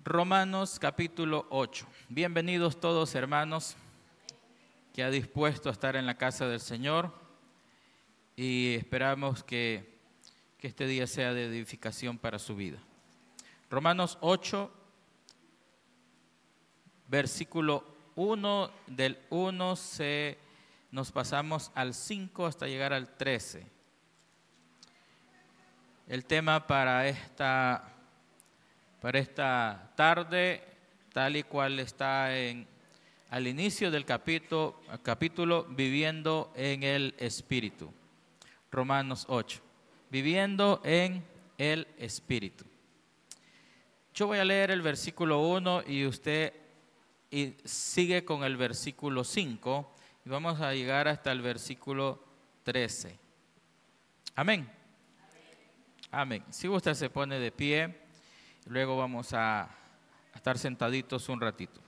Romanos capítulo 8. Bienvenidos todos, hermanos, que ha dispuesto a estar en la casa del Señor, y esperamos que este día sea de edificación para su vida. Romanos 8, versículo 1, del 1 nos pasamos al 5 hasta llegar al 13. El tema para esta tarde, tal y cual está al inicio del capítulo, viviendo en el Espíritu. Romanos 8, viviendo en el Espíritu. Yo voy a leer el versículo 1 y usted sigue con el versículo 5 y vamos a llegar hasta el versículo 13. Amén. Amén. Si usted se pone de pie, luego vamos a estar sentaditos un ratito.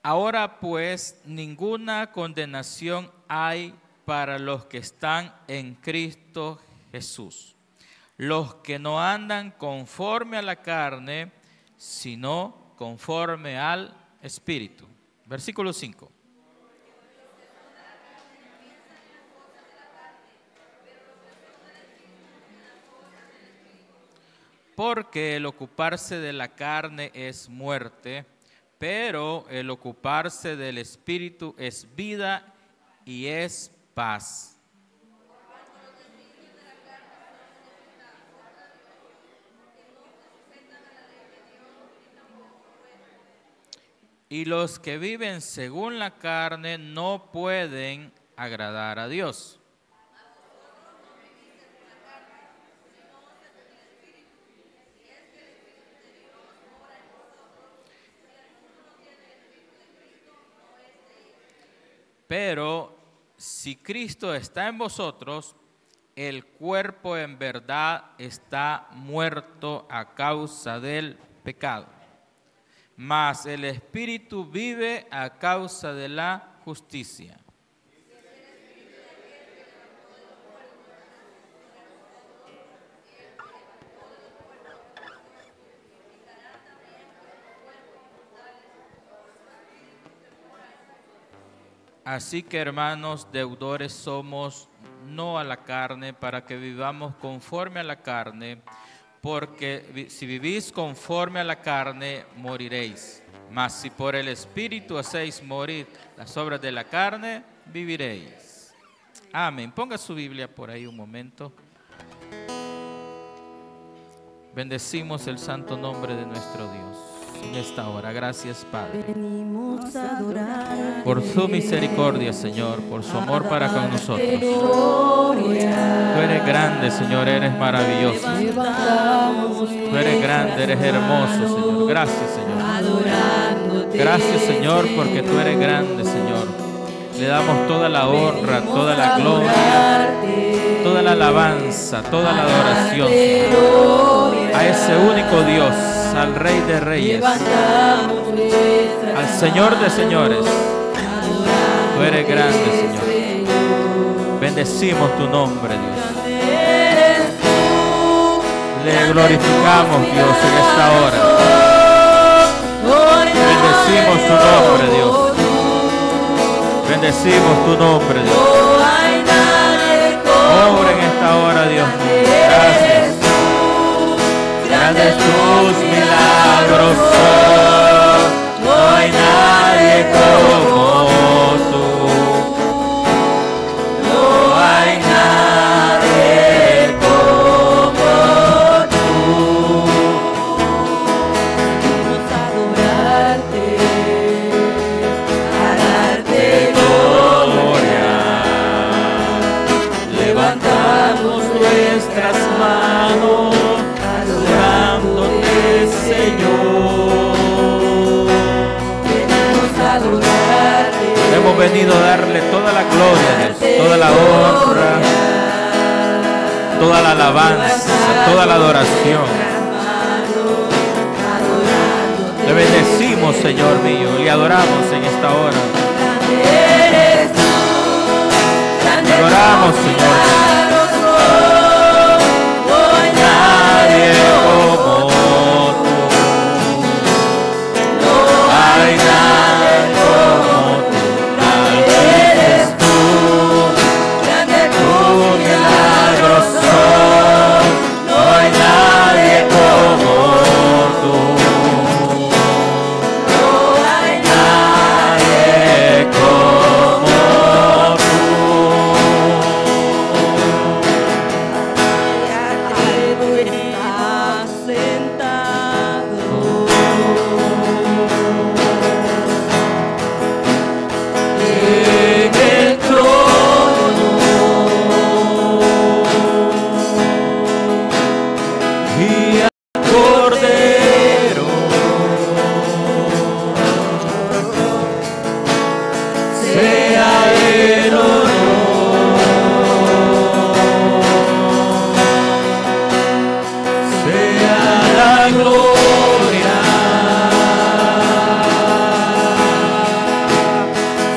Ahora pues, ninguna condenación hay para los que están en Cristo Jesús, los que no andan conforme a la carne, sino conforme al Espíritu. Versículo 5. Porque el ocuparse de la carne es muerte, pero el ocuparse del Espíritu es vida y es paz. Y los que viven según la carne no pueden agradar a Dios. Pero si Cristo está en vosotros, el cuerpo en verdad está muerto a causa del pecado, mas el Espíritu vive a causa de la justicia. Así que, hermanos, deudores somos, no a la carne, para que vivamos conforme a la carne, porque si vivís conforme a la carne, moriréis. Mas si por el Espíritu hacéis morir las obras de la carne, viviréis. Amén. Ponga su Biblia por ahí un momento. Bendecimos el santo nombre de nuestro Dios en esta hora. Gracias, Padre, por su misericordia, Señor, por su amor para con nosotros. Tú eres grande, Señor, eres maravilloso. Tú eres grande, eres hermoso, Señor. Gracias, Señor. Gracias, Señor, porque tú eres grande, Señor. Le damos toda la honra, toda la gloria, toda la alabanza, toda la adoración, Señor, a ese único Dios, al Rey de Reyes, al Señor de Señores. Tú eres grande, Señor. Bendecimos tu nombre, Dios. Le glorificamos, Dios, en esta hora. Bendecimos tu nombre, Dios. Bendecimos tu nombre, Dios. Obra en esta hora, Dios mío. Gracias. Grandes tus milagros son, no hay nadie como tú. No hay nadie como tú. Vamos a adorarte, a darte gloria. Levantamos nuestras manos, Señor, hemos venido a darle toda la gloria, Dios, toda la honra, toda la alabanza, toda la adoración. Le bendecimos, Señor mío, le adoramos en esta hora. Le adoramos, Señor. Nadie como tú. la gloria,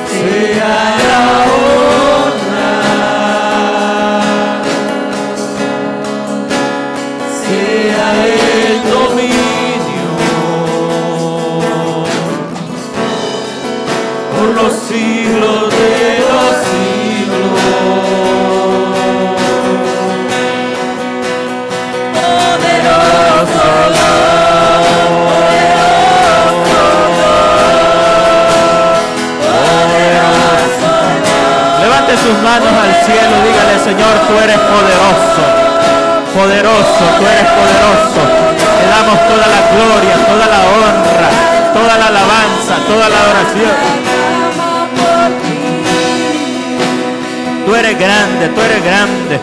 sea la honra, sea el dominio por los siglos de los siglos. Poderoso levante sus manos al cielo, dígale: Señor, tú eres poderoso, poderoso, tú eres poderoso. Te damos toda la gloria, toda la honra, toda la alabanza, toda la adoración. Tú eres grande, tú eres grande.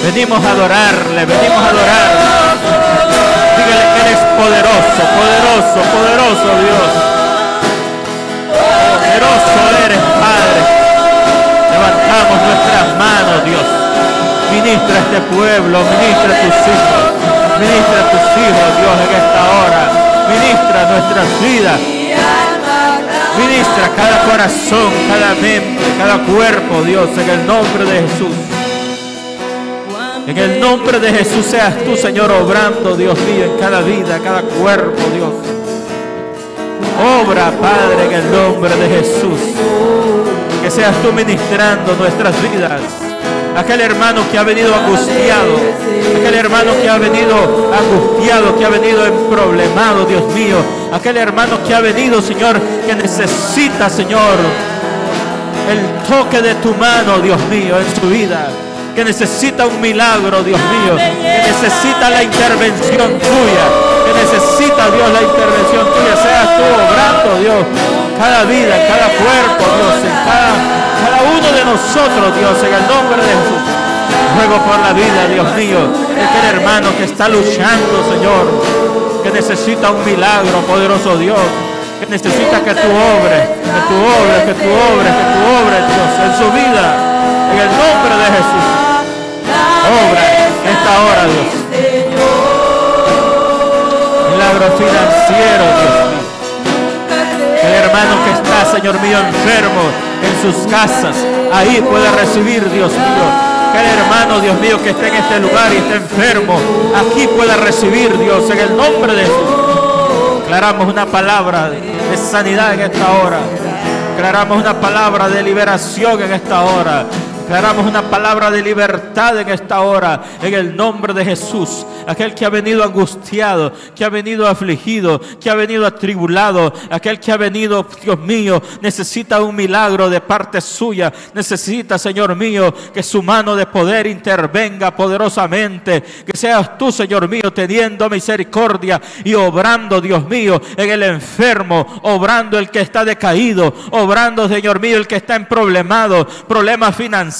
Venimos a adorarle, venimos a adorar. Dígale que eres poderoso, poderoso, poderoso Dios. Poderoso eres, Padre. Levantamos nuestras manos, Dios. Ministra a este pueblo, ministra a tus hijos. Ministra a tus hijos, Dios, en esta hora. Ministra nuestras vidas. Ministra cada corazón, cada mente, cada cuerpo, Dios, en el nombre de Jesús. En el nombre de Jesús seas tú, Señor, obrando, Dios mío, en cada vida, cada cuerpo, Dios. Obra, Padre, en el nombre de Jesús. Que seas tú ministrando nuestras vidas. Aquel hermano que ha venido angustiado, aquel hermano que ha venido angustiado, que ha venido emproblemado, Dios mío. Aquel hermano que ha venido, Señor, que necesita, Señor, el toque de tu mano, Dios mío, en su vida. Que necesita un milagro, Dios mío. Que necesita la intervención tuya. Que necesita, Dios, la intervención tuya. Seas tú obrando, Dios, cada vida, cada cuerpo, Dios, en cada uno de nosotros, Dios, en el nombre de Jesús. Ruego por la vida, Dios mío, de aquel hermano que está luchando, Señor, que necesita un milagro, poderoso Dios, que necesita que tú obres, que tú obres, que tú obres, que tú obres, Dios, en su vida, en el nombre de Jesús. Obra en esta hora, Dios. Milagro financiero, Dios mío. El hermano que está, Señor mío, enfermo en sus casas, ahí puede recibir, Dios mío. Que el hermano, Dios mío, que esté en este lugar y esté enfermo, aquí puede recibir, Dios, en el nombre de Jesús. Declaramos una palabra de sanidad en esta hora. Declaramos una palabra de liberación en esta hora. Declaramos una palabra de libertad en esta hora, en el nombre de Jesús. Aquel que ha venido angustiado, que ha venido afligido, que ha venido atribulado, aquel que ha venido, Dios mío, necesita un milagro de parte suya. Necesita, Señor mío, que su mano de poder intervenga poderosamente. Que seas tú, Señor mío, teniendo misericordia y obrando, Dios mío, en el enfermo, obrando el que está decaído, obrando, Señor mío, el que está emproblemado, problemas financieros.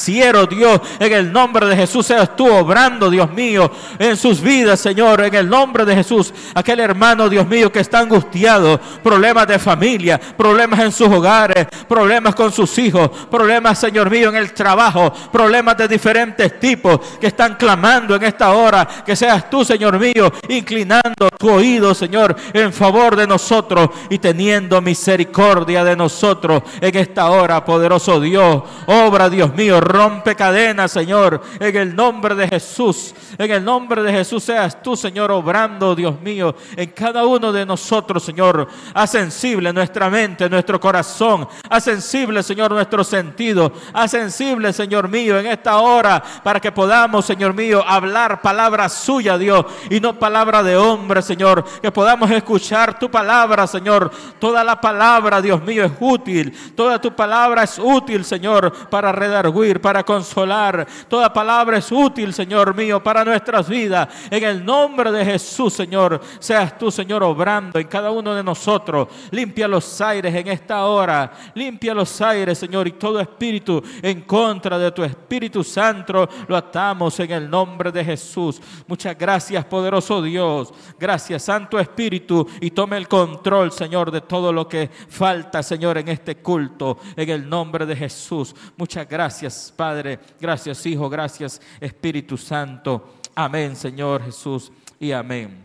Dios, en el nombre de Jesús seas tú obrando, Dios mío, en sus vidas, Señor, en el nombre de Jesús. Aquel hermano, Dios mío, que está angustiado, problemas de familia, problemas en sus hogares, problemas con sus hijos, problemas, Señor mío, en el trabajo, problemas de diferentes tipos que están clamando en esta hora. Que seas tú, Señor mío, inclinando tu oído, Señor, en favor de nosotros y teniendo misericordia de nosotros en esta hora, poderoso Dios. Obra, Dios mío, rompe cadenas, Señor, en el nombre de Jesús. En el nombre de Jesús seas tú, Señor, obrando, Dios mío, en cada uno de nosotros, Señor. Haz sensible nuestra mente, nuestro corazón. Haz sensible, Señor, nuestro sentido. Haz sensible, Señor mío, en esta hora, para que podamos, Señor mío, hablar palabra suya, Dios, y no palabra de hombre, Señor. Que podamos escuchar tu palabra, Señor. Toda la palabra, Dios mío, es útil. Toda tu palabra es útil, Señor, para redarguir, para consolar. Toda palabra es útil, Señor mío, para nuestras vidas. En el nombre de Jesús, Señor, seas tú, Señor, obrando en cada uno de nosotros. Limpia los aires en esta hora. Limpia los aires, Señor, y todo espíritu en contra de tu Espíritu Santo lo atamos en el nombre de Jesús. Muchas gracias, poderoso Dios. Gracias, Santo Espíritu, y tome el control, Señor, de todo lo que falta, Señor, en este culto, en el nombre de Jesús. Muchas gracias, Padre. Gracias, Hijo. Gracias, Espíritu Santo. Amén, Señor Jesús, y amén.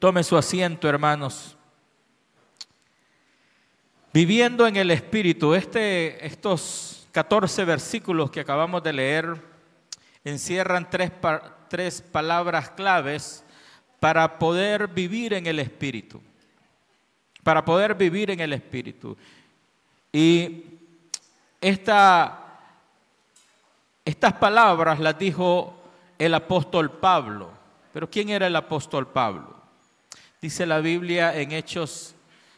Tome su asiento, hermanos. Viviendo en el Espíritu, estos 14 versículos que acabamos de leer encierran tres palabras claves para poder vivir en el Espíritu. Para poder vivir en el Espíritu. Y estas palabras las dijo el apóstol Pablo. ¿Pero quién era el apóstol Pablo? Dice la Biblia en Hechos,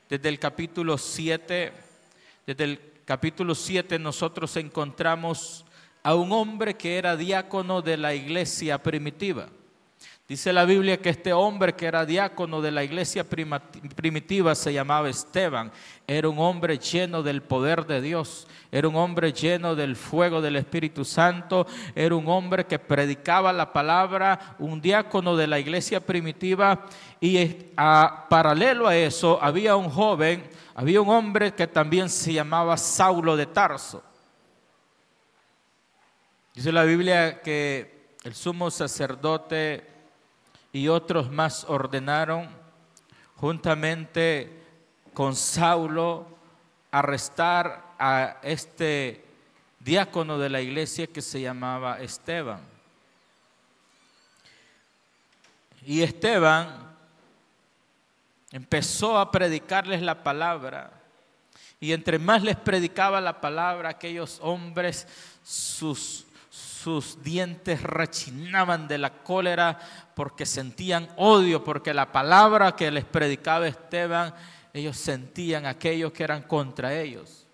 desde el capítulo 7, nosotros encontramos a un hombre que era diácono de la iglesia primitiva. Dice la Biblia que este hombre que era diácono de la iglesia primitiva se llamaba Esteban. Era un hombre lleno del poder de Dios. Era un hombre lleno del fuego del Espíritu Santo. Era un hombre que predicaba la palabra, un diácono de la iglesia primitiva. Y paralelo a eso había un hombre que también se llamaba Saulo de Tarso. Dice la Biblia que el sumo sacerdote y otros más ordenaron juntamente con Saulo arrestar a este diácono de la iglesia que se llamaba Esteban. Y Esteban empezó a predicarles la palabra, y entre más les predicaba la palabra, aquellos hombres, sus dientes rechinaban de la cólera porque sentían odio, porque la palabra que les predicaba Esteban, ellos sentían aquellos que eran contra ellos.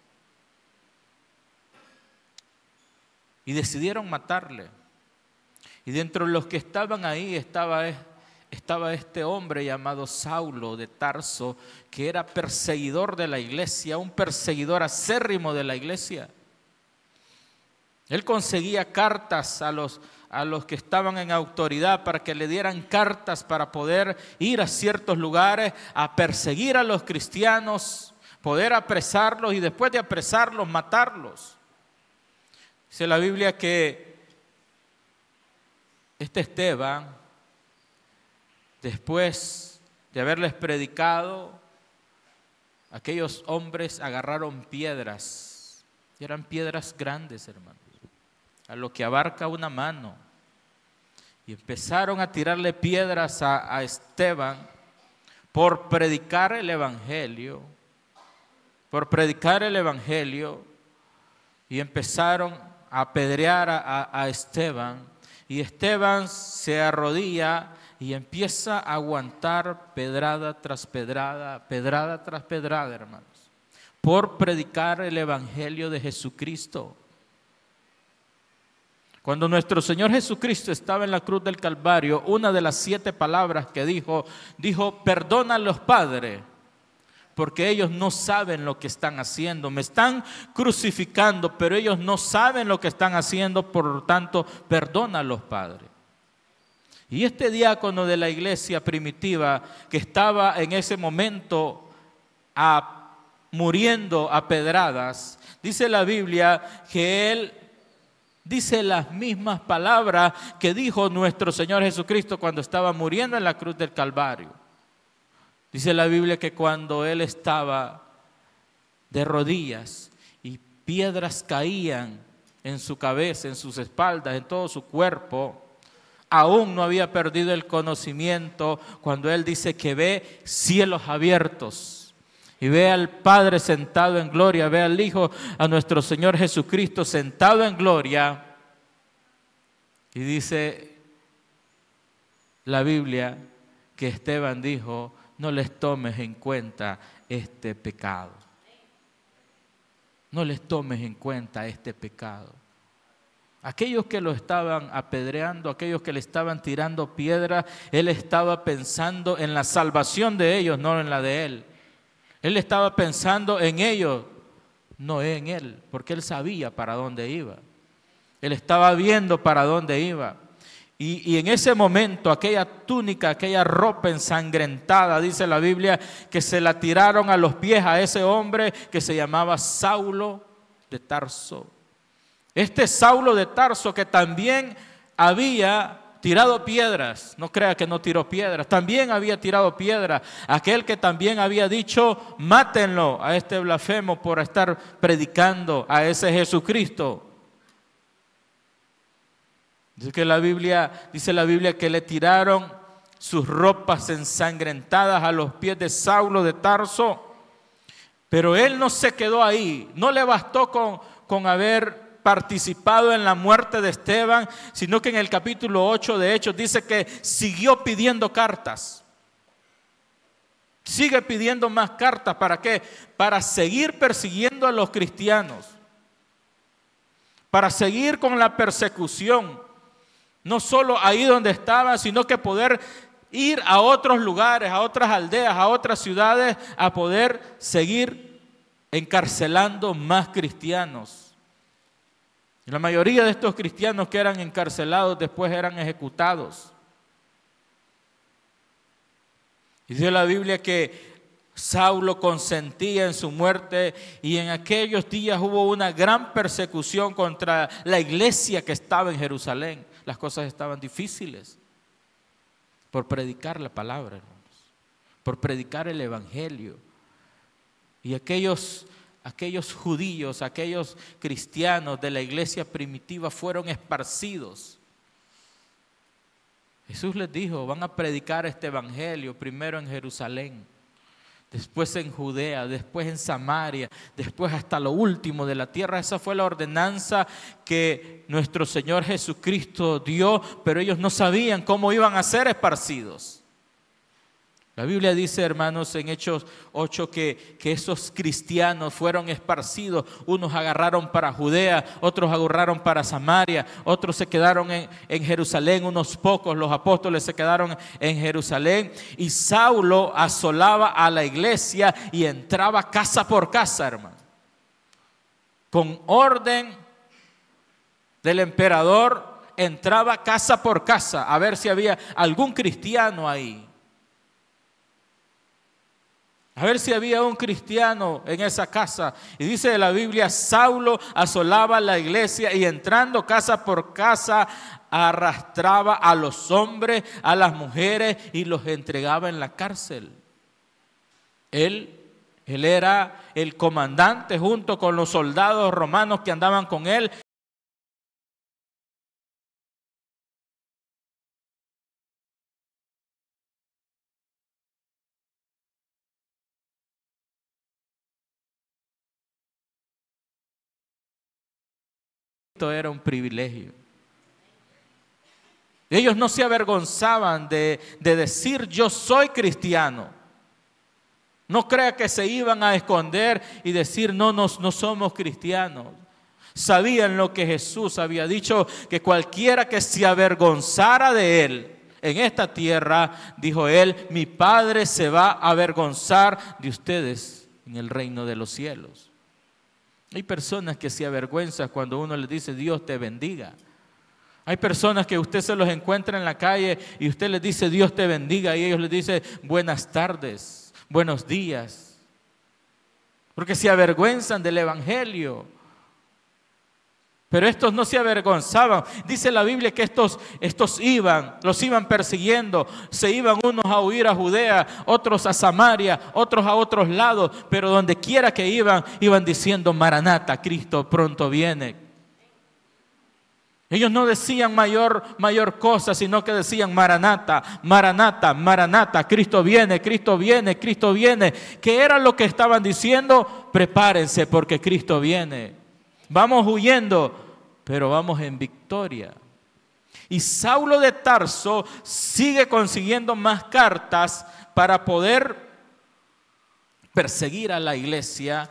Y decidieron matarle. Y dentro de los que estaban ahí estaba este hombre llamado Saulo de Tarso, que era perseguidor de la iglesia, un perseguidor acérrimo de la iglesia. Él conseguía cartas a los que estaban en autoridad para que le dieran cartas para poder ir a ciertos lugares a perseguir a los cristianos, poder apresarlos y después de apresarlos, matarlos. Dice la Biblia que este Esteban, después de haberles predicado, aquellos hombres agarraron piedras, y eran piedras grandes, hermanos, a lo que abarca una mano, y empezaron a tirarle piedras a Esteban por predicar el Evangelio, y empezaron a apedrear a Esteban, y Esteban se arrodilla y empieza a aguantar pedrada tras pedrada, hermanos, por predicar el Evangelio de Jesucristo. Cuando nuestro Señor Jesucristo estaba en la cruz del Calvario, una de las 7 palabras que dijo, perdónalos, Padre, porque ellos no saben lo que están haciendo. Me están crucificando, pero ellos no saben lo que están haciendo, por lo tanto, perdónalos, Padre. Y este diácono de la iglesia primitiva que estaba en ese momento muriendo a pedradas, dice la Biblia que él dice las mismas palabras que dijo nuestro Señor Jesucristo cuando estaba muriendo en la cruz del Calvario. Dice la Biblia que cuando él estaba de rodillas y piedras caían en su cabeza, en sus espaldas, en todo su cuerpo, aún no había perdido el conocimiento cuando él dice que ve cielos abiertos y ve al Padre sentado en gloria, ve al Hijo, a nuestro Señor Jesucristo sentado en gloria. Y dice la Biblia que Esteban dijo, no les tomes en cuenta este pecado. No les tomes en cuenta este pecado. Aquellos que lo estaban apedreando, aquellos que le estaban tirando piedras, él estaba pensando en la salvación de ellos, no en la de él. Él estaba pensando en ellos, no en él, porque él sabía para dónde iba. Él estaba viendo para dónde iba. Y en ese momento, aquella túnica, aquella ropa ensangrentada, dice la Biblia, que se la tiraron a los pies a ese hombre que se llamaba Saulo de Tarso. Este Saulo de Tarso que también había tirado piedras. No crea que no tiró piedras. También había tirado piedras. Aquel que también había dicho, mátenlo a este blasfemo por estar predicando a ese Jesucristo. Dice la Biblia que le tiraron sus ropas ensangrentadas a los pies de Saulo de Tarso. Pero él no se quedó ahí. No le bastó con haber participado en la muerte de Esteban, sino que en el capítulo 8 de Hechos dice que siguió pidiendo cartas. Sigue pidiendo más cartas. ¿Para qué? Para seguir persiguiendo a los cristianos. Para seguir con la persecución. No solo ahí donde estaba, sino que poder ir a otros lugares, a otras aldeas, a otras ciudades, a poder seguir encarcelando más cristianos. Y la mayoría de estos cristianos que eran encarcelados después eran ejecutados. Dice la Biblia que Saulo consentía en su muerte y en aquellos días hubo una gran persecución contra la iglesia que estaba en Jerusalén. Las cosas estaban difíciles por predicar la palabra, hermanos, por predicar el evangelio. Y aquellos judíos, aquellos cristianos de la iglesia primitiva fueron esparcidos. Jesús les dijo, van a predicar este evangelio primero en Jerusalén, después en Judea, después en Samaria, después hasta lo último de la tierra. Esa fue la ordenanza que nuestro Señor Jesucristo dio, pero ellos no sabían cómo iban a ser esparcidos. La Biblia dice, hermanos, en Hechos 8 que esos cristianos fueron esparcidos. Unos agarraron para Judea, otros agarraron para Samaria, otros se quedaron en Jerusalén, unos pocos, los apóstoles se quedaron en Jerusalén. Y Saulo asolaba a la iglesia y entraba casa por casa, hermano. Con orden del emperador, entraba casa por casa a ver si había algún cristiano ahí. A ver si había un cristiano en esa casa. Y dice la Biblia, Saulo asolaba la iglesia y entrando casa por casa arrastraba a los hombres, a las mujeres y los entregaba en la cárcel. Él era el comandante junto con los soldados romanos que andaban con él. Era un privilegio. Ellos no se avergonzaban de decir yo soy cristiano. No crea que se iban a esconder y decir no somos cristianos. Sabían lo que Jesús había dicho, que cualquiera que se avergonzara de él en esta tierra, dijo él, mi Padre se va a avergonzar de ustedes en el reino de los cielos. Hay personas que se avergüenzan cuando uno les dice Dios te bendiga. Hay personas que usted se los encuentra en la calle y usted les dice Dios te bendiga y ellos les dicen buenas tardes, buenos días. Porque se avergüenzan del evangelio. Pero estos no se avergonzaban. Dice la Biblia que estos los iban persiguiendo. Se iban unos a huir a Judea, otros a Samaria, otros a otros lados. Pero donde quiera que iban diciendo Maranata, Cristo pronto viene. Ellos no decían mayor cosa, sino que decían Maranata, Maranata, Maranata, Cristo viene, Cristo viene, Cristo viene. ¿Qué era lo que estaban diciendo? Prepárense porque Cristo viene. Vamos huyendo, pero vamos en victoria. Y Saulo de Tarso sigue consiguiendo más cartas para poder perseguir a la iglesia.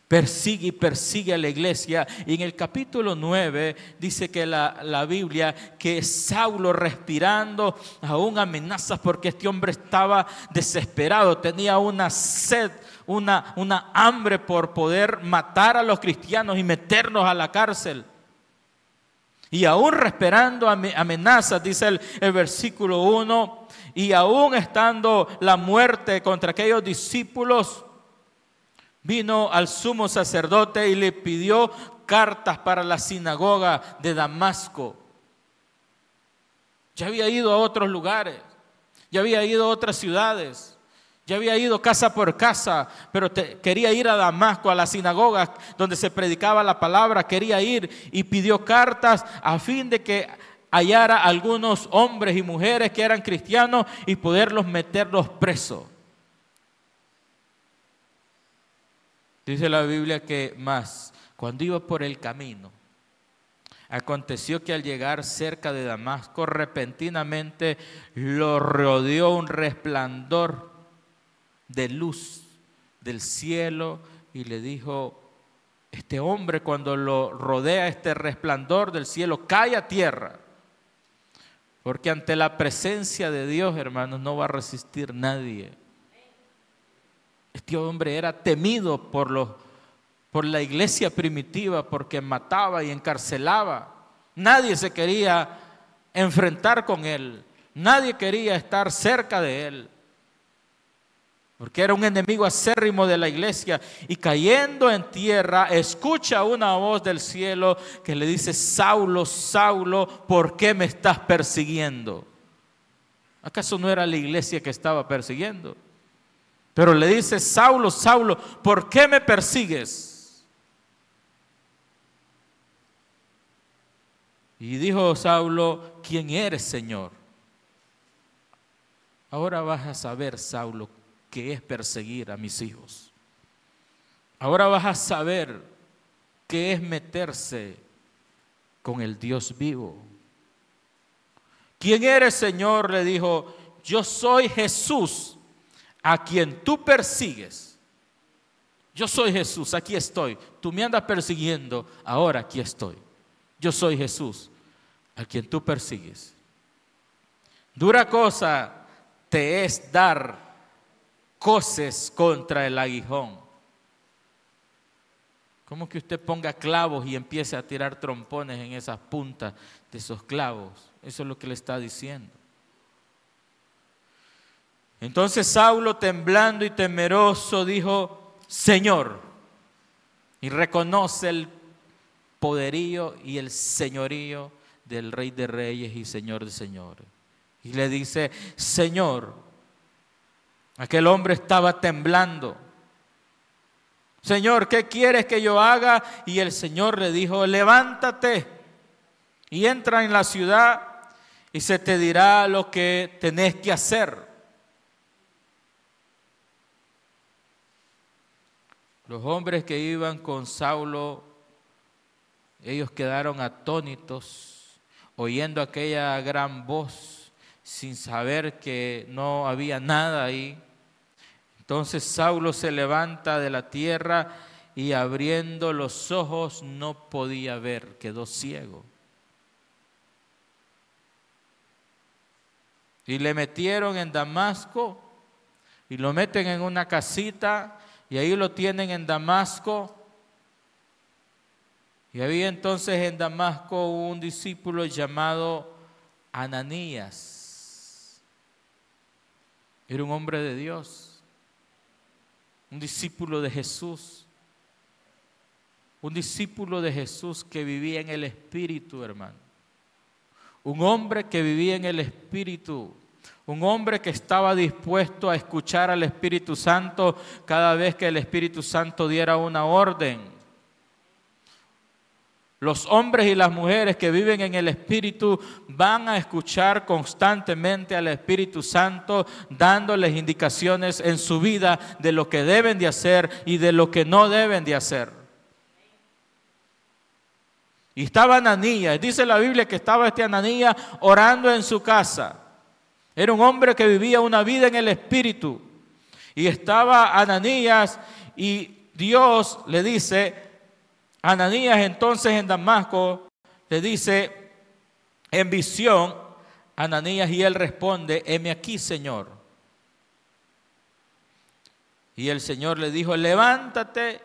Persigue a la iglesia. Y en el capítulo 9 dice que la Biblia que Saulo respirando aún amenazas porque este hombre estaba desesperado, tenía una sed, una hambre por poder matar a los cristianos y meternos a la cárcel. Y aún respirando amenazas, dice el versículo 1, y aún estando la muerte contra aquellos discípulos, vino al sumo sacerdote y le pidió cartas para la sinagoga de Damasco. Ya había ido a otros lugares, ya había ido a otras ciudades, ya había ido casa por casa, pero quería ir a Damasco, a las sinagogas donde se predicaba la palabra, quería ir y pidió cartas a fin de que hallara algunos hombres y mujeres que eran cristianos y poderlos meterlos presos. Dice la Biblia que más, cuando iba por el camino, aconteció que al llegar cerca de Damasco, repentinamente lo rodeó un resplandor de luz del cielo y le dijo, este hombre cuando lo rodea este resplandor del cielo, cae a tierra, porque ante la presencia de Dios, hermanos, no va a resistir nadie. Este hombre era temido por la iglesia primitiva porque mataba y encarcelaba. Nadie se quería enfrentar con él. Nadie quería estar cerca de él. Porque era un enemigo acérrimo de la iglesia. Y cayendo en tierra, escucha una voz del cielo que le dice, Saulo, Saulo, ¿por qué me estás persiguiendo? ¿Acaso no era la iglesia que estaba persiguiendo? Pero le dice, Saulo, Saulo, ¿por qué me persigues? Y dijo Saulo, ¿quién eres, Señor? Ahora vas a saber, Saulo, qué es perseguir a mis hijos. Ahora vas a saber qué es meterse con el Dios vivo. ¿Quién eres, Señor? Le dijo, yo soy Jesús, a quien tú persigues. Yo soy Jesús, aquí estoy. Tú me andas persiguiendo, ahora aquí estoy. Yo soy Jesús, a quien tú persigues. Dura cosa te es dar coces contra el aguijón. ¿Cómo que usted ponga clavos y empiece a tirar trompones en esas puntas de esos clavos? Eso es lo que le está diciendo. Entonces Saulo, temblando y temeroso, dijo, Señor, y reconoce el poderío y el señorío del Rey de Reyes y Señor de Señores. Y le dice, Señor, aquel hombre estaba temblando. Señor, ¿qué quieres que yo haga? Y el Señor le dijo, levántate y entra en la ciudad y se te dirá lo que tenés que hacer. Los hombres que iban con Saulo, ellos quedaron atónitos, oyendo aquella gran voz, sin saber que no había nada ahí. Entonces Saulo se levanta de la tierra y abriendo los ojos no podía ver, quedó ciego. Y le metieron en Damasco y lo meten en una casita y ahí lo tienen en Damasco. Y había entonces en Damasco un discípulo llamado Ananías. Era un hombre de Dios, un discípulo de Jesús, un discípulo de Jesús que vivía en el Espíritu, hermano. Un hombre que vivía en el Espíritu, un hombre que estaba dispuesto a escuchar al Espíritu Santo cada vez que el Espíritu Santo diera una orden. Los hombres y las mujeres que viven en el Espíritu van a escuchar constantemente al Espíritu Santo dándoles indicaciones en su vida de lo que deben de hacer y de lo que no deben de hacer. Y estaba Ananías, dice la Biblia que estaba este Ananías orando en su casa. Era un hombre que vivía una vida en el Espíritu. Y estaba Ananías y Dios le dice, Ananías entonces en Damasco le dice en visión, Ananías, y él responde, heme aquí, Señor. Y el Señor le dijo, levántate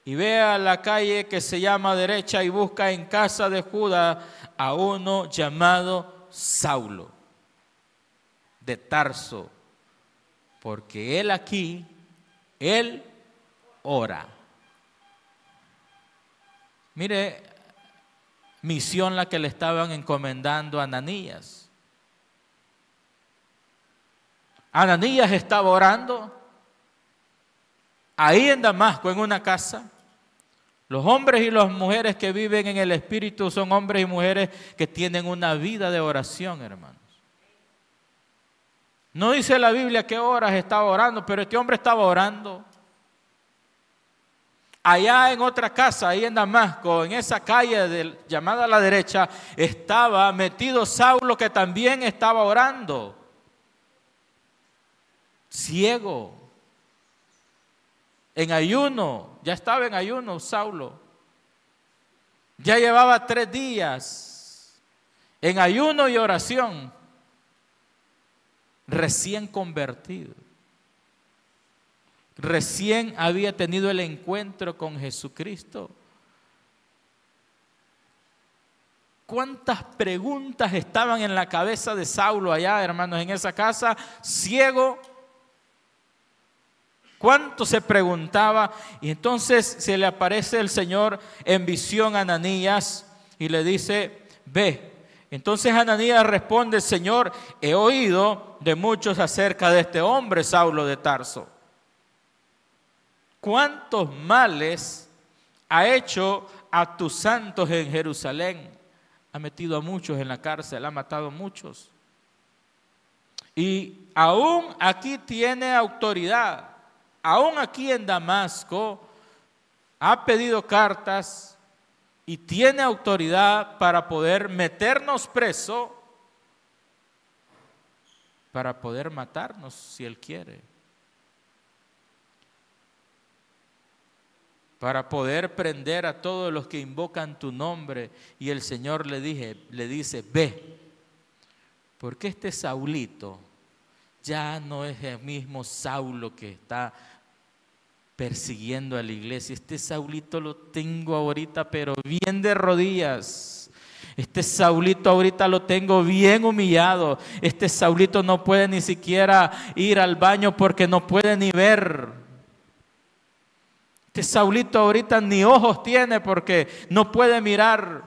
y ve a la calle que se llama derecha y busca en casa de Judá a uno llamado Saulo de Tarso, porque él aquí, él ora. Mire, misión la que le estaban encomendando a Ananías. Ananías estaba orando ahí en Damasco, en una casa. Los hombres y las mujeres que viven en el Espíritu son hombres y mujeres que tienen una vida de oración, hermanos. No dice la Biblia qué horas estaba orando, pero este hombre estaba orando. Allá en otra casa, ahí en Damasco, en esa calle llamada a la derecha, estaba metido Saulo, que también estaba orando. Ciego. En ayuno, ya estaba en ayuno Saulo. Ya llevaba 3 días en ayuno y oración. Recién convertido. Recién había tenido el encuentro con Jesucristo. ¿Cuántas preguntas estaban en la cabeza de Saulo allá, hermanos, en esa casa? Ciego. ¿Cuánto se preguntaba? Y entonces se le aparece el Señor en visión a Ananías y le dice, ve. Entonces Ananías responde, Señor, he oído de muchos acerca de este hombre, Saulo de Tarso. ¿Cuántos males ha hecho a tus santos en Jerusalén? Ha metido a muchos en la cárcel, ha matado a muchos. Y aún aquí tiene autoridad. Aún aquí en Damasco ha pedido cartas y tiene autoridad para poder meternos preso, para poder matarnos si Él quiere, para poder prender a todos los que invocan tu nombre. Y el Señor le dice, ve, porque este Saulito ya no es el mismo Saulo que está persiguiendo a la iglesia. Este Saulito lo tengo ahorita, pero bien de rodillas. Este Saulito ahorita lo tengo bien humillado. Este Saulito no puede ni siquiera ir al baño porque no puede ni ver. Este Saulito ahorita ni ojos tiene porque no puede mirar.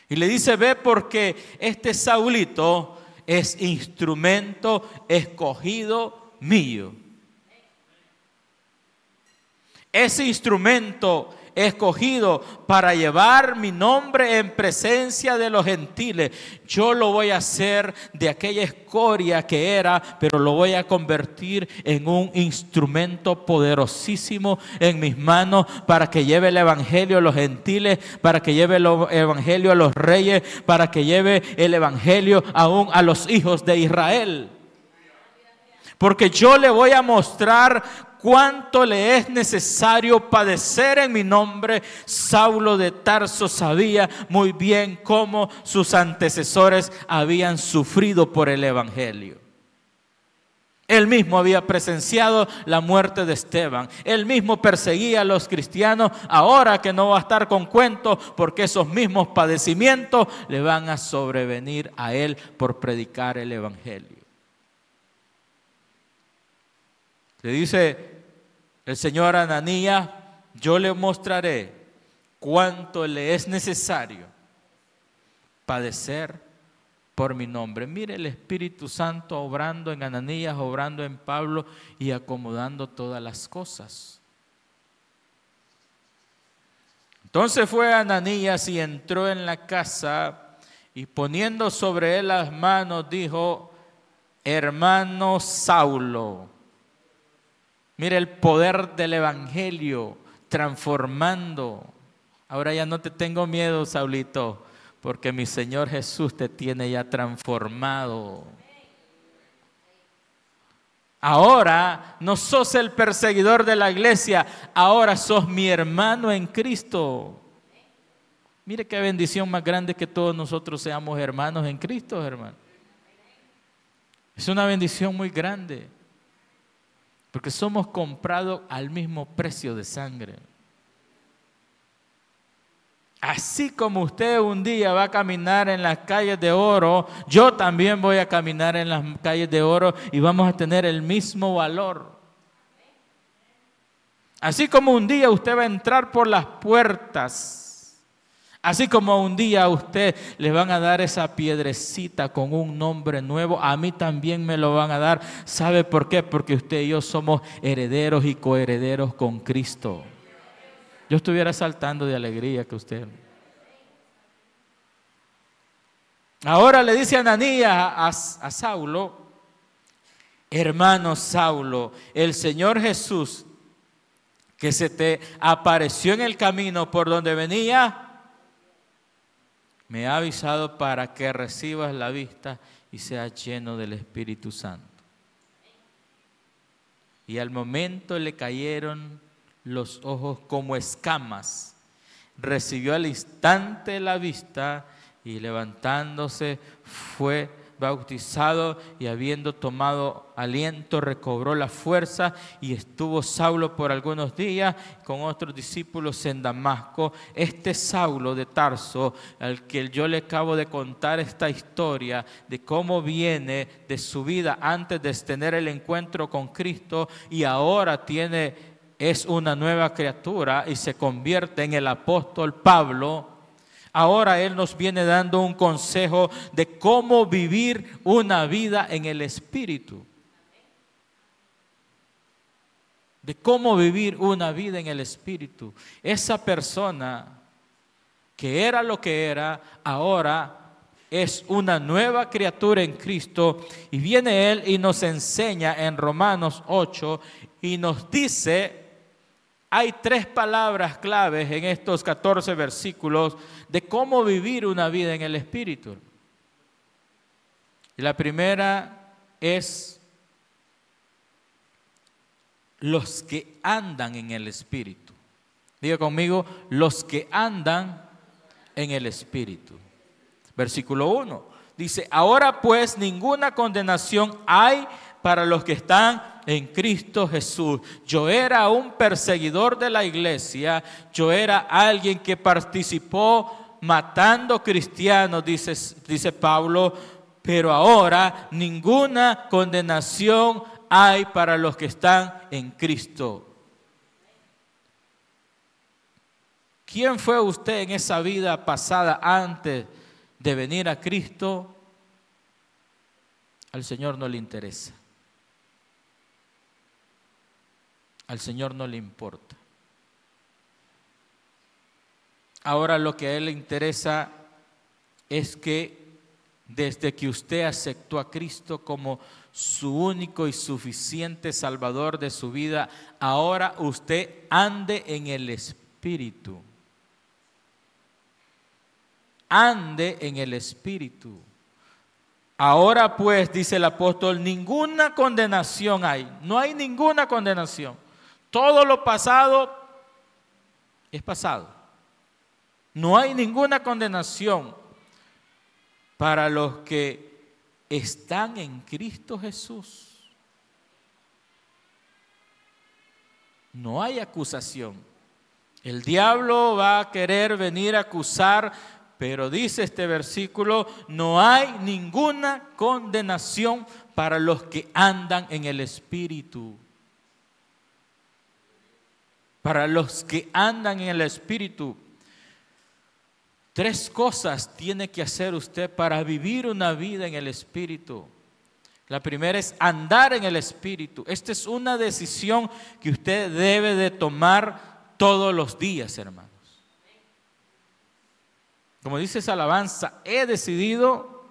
Y le dice, ve, porque este Saulito es instrumento escogido mío. Ese instrumento escogido para llevar mi nombre en presencia de los gentiles, yo lo voy a hacer de aquella escoria que era, pero lo voy a convertir en un instrumento poderosísimo en mis manos para que lleve el evangelio a los gentiles, para que lleve el evangelio a los reyes, para que lleve el evangelio aún a los hijos de Israel. Porque yo le voy a mostrar cuánto le es necesario padecer en mi nombre. Saulo de Tarso sabía muy bien cómo sus antecesores habían sufrido por el evangelio. Él mismo había presenciado la muerte de Esteban. Él mismo perseguía a los cristianos. Ahora que no va a estar con cuentos, porque esos mismos padecimientos le van a sobrevenir a él por predicar el evangelio. Le dice el Señor a Ananías, yo le mostraré cuánto le es necesario padecer por mi nombre. Mire el Espíritu Santo obrando en Ananías, obrando en Pablo y acomodando todas las cosas. Entonces fue Ananías y entró en la casa y poniendo sobre él las manos dijo, hermano Saulo. Mira el poder del evangelio transformando. Ahora ya no te tengo miedo, Saulito, porque mi Señor Jesús te tiene ya transformado. Ahora no sos el perseguidor de la iglesia, ahora sos mi hermano en Cristo. Mire qué bendición más grande que todos nosotros seamos hermanos en Cristo, hermano. Es una bendición muy grande. Porque somos comprados al mismo precio de sangre. Así como usted un día va a caminar en las calles de oro, yo también voy a caminar en las calles de oro y vamos a tener el mismo valor. Así como un día usted va a entrar por las puertas Así como un día a usted le van a dar esa piedrecita con un nombre nuevo, a mí también me lo van a dar. ¿Sabe por qué? Porque usted y yo somos herederos y coherederos con Cristo. Yo estuviera saltando de alegría que usted. Ahora le dice Ananías a Saulo: hermano Saulo, el Señor Jesús, que se te apareció en el camino por donde venía, me ha avisado para que recibas la vista y seas lleno del Espíritu Santo. Y al momento le cayeron los ojos como escamas. Recibió al instante la vista y levantándose fue bautizado, y habiendo tomado aliento recobró la fuerza, y estuvo Saulo por algunos días con otros discípulos en Damasco. Este Saulo de Tarso, al que yo le acabo de contar esta historia de cómo viene de su vida antes de tener el encuentro con Cristo, y ahora es una nueva criatura y se convierte en el apóstol Pablo. Ahora Él nos viene dando un consejo de cómo vivir una vida en el Espíritu. De cómo vivir una vida en el Espíritu. Esa persona que era lo que era, ahora es una nueva criatura en Cristo. Y viene Él y nos enseña en Romanos 8 y nos dice... Hay 3 palabras claves en estos 14 versículos de cómo vivir una vida en el Espíritu. Y la primera es los que andan en el Espíritu. Diga conmigo, los que andan en el Espíritu. Versículo 1 dice: ahora pues ninguna condenación hay para los que están en Cristo Jesús. Yo era un perseguidor de la iglesia, yo era alguien que participó matando cristianos, dice Pablo, pero ahora ninguna condenación hay para los que están en Cristo. ¿Quién fue usted en esa vida pasada antes de venir a Cristo? Al Señor no le interesa. Al Señor no le importa. Ahora lo que a Él le interesa es que desde que usted aceptó a Cristo como su único y suficiente Salvador de su vida, ahora usted ande en el Espíritu. Ande en el Espíritu. Ahora pues, dice el apóstol, ninguna condenación hay. No hay ninguna condenación. Todo lo pasado es pasado. No hay ninguna condenación para los que están en Cristo Jesús. No hay acusación. El diablo va a querer venir a acusar, pero dice este versículo, no hay ninguna condenación para los que andan en el Espíritu. Para los que andan en el Espíritu. 3 cosas tiene que hacer usted para vivir una vida en el Espíritu. La primera es andar en el Espíritu. Esta es una decisión que usted debe de tomar todos los días, hermanos. Como dice esa alabanza, he decidido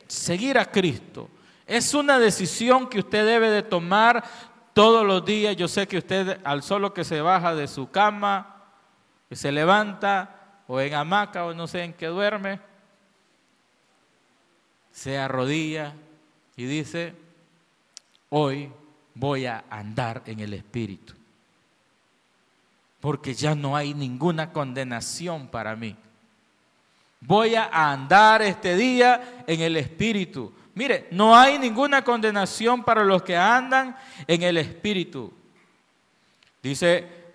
seguir a Cristo. Es una decisión que usted debe de tomar todos los días. Yo sé que usted al solo que se baja de su cama, que se levanta o en hamaca o no sé en qué duerme, se arrodilla y dice, hoy voy a andar en el Espíritu, porque ya no hay ninguna condenación para mí. Voy a andar este día en el Espíritu. Mire, no hay ninguna condenación para los que andan en el Espíritu. Dice,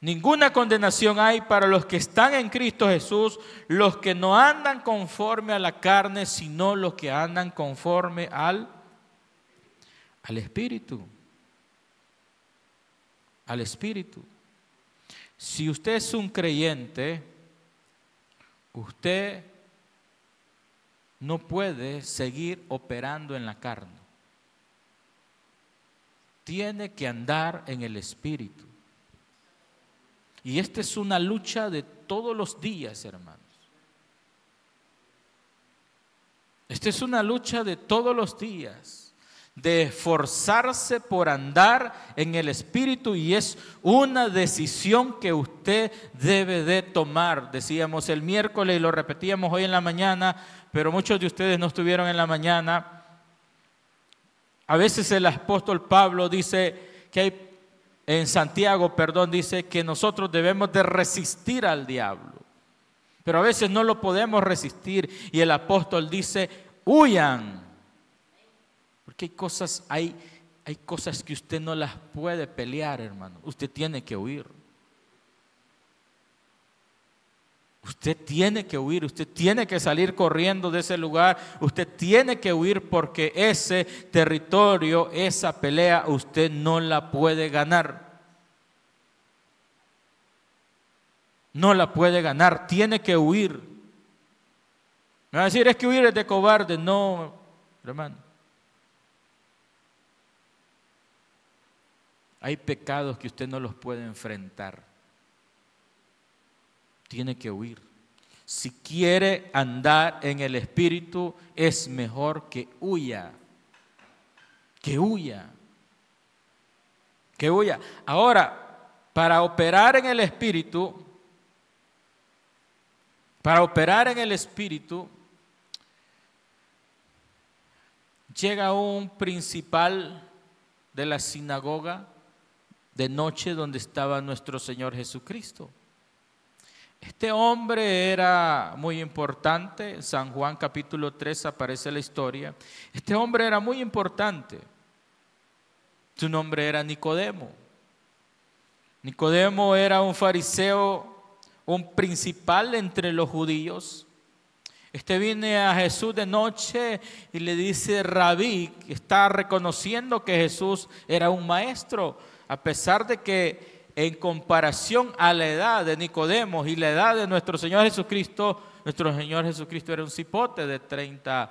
ninguna condenación hay para los que están en Cristo Jesús, los que no andan conforme a la carne, sino los que andan conforme al Espíritu. Al Espíritu. Si usted es un creyente, usted no puede seguir operando en la carne. Tiene que andar en el Espíritu. Y esta es una lucha de todos los días, hermanos. Esta es una lucha de todos los días, de esforzarse por andar en el Espíritu, y es una decisión que usted debe de tomar. Decíamos el miércoles y lo repetíamos hoy en la mañana, pero muchos de ustedes no estuvieron en la mañana. A veces el apóstol Pablo dice que hay, en Santiago, dice que nosotros debemos de resistir al diablo. Pero a veces no lo podemos resistir y el apóstol dice, huyan. Porque hay cosas que usted no las puede pelear, hermano. Usted tiene que huir. Usted tiene que huir, usted tiene que salir corriendo de ese lugar, usted tiene que huir porque ese territorio, esa pelea, usted no la puede ganar. No la puede ganar, tiene que huir. Me va a decir, es que huir es de cobarde. No, hermano. Hay pecados que usted no los puede enfrentar. Tiene que huir. Si quiere andar en el Espíritu, es mejor que huya. Que huya. Que huya. Ahora, para operar en el Espíritu, llega un principal de la sinagoga de noche donde estaba nuestro Señor Jesucristo. Este hombre era muy importante. En San Juan capítulo 3 aparece la historia. Este hombre era muy importante. Su nombre era Nicodemo. Nicodemo era un fariseo, un principal entre los judíos. Este viene a Jesús de noche y le dice, Rabí, está reconociendo que Jesús era un maestro, a pesar de que en comparación a la edad de Nicodemo y la edad de nuestro Señor Jesucristo era un cipote de 30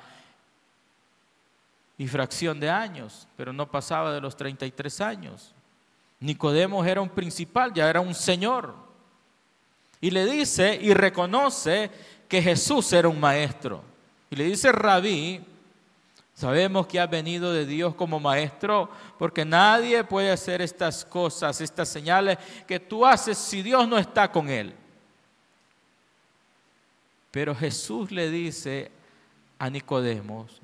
y fracción de años, pero no pasaba de los 33 años. Nicodemo era un principal, ya era un señor. Y le dice y reconoce que Jesús era un maestro. Y le dice, Rabí, sabemos que has venido de Dios como maestro, porque nadie puede hacer estas cosas, estas señales que tú haces si Dios no está con él. Pero Jesús le dice a Nicodemos,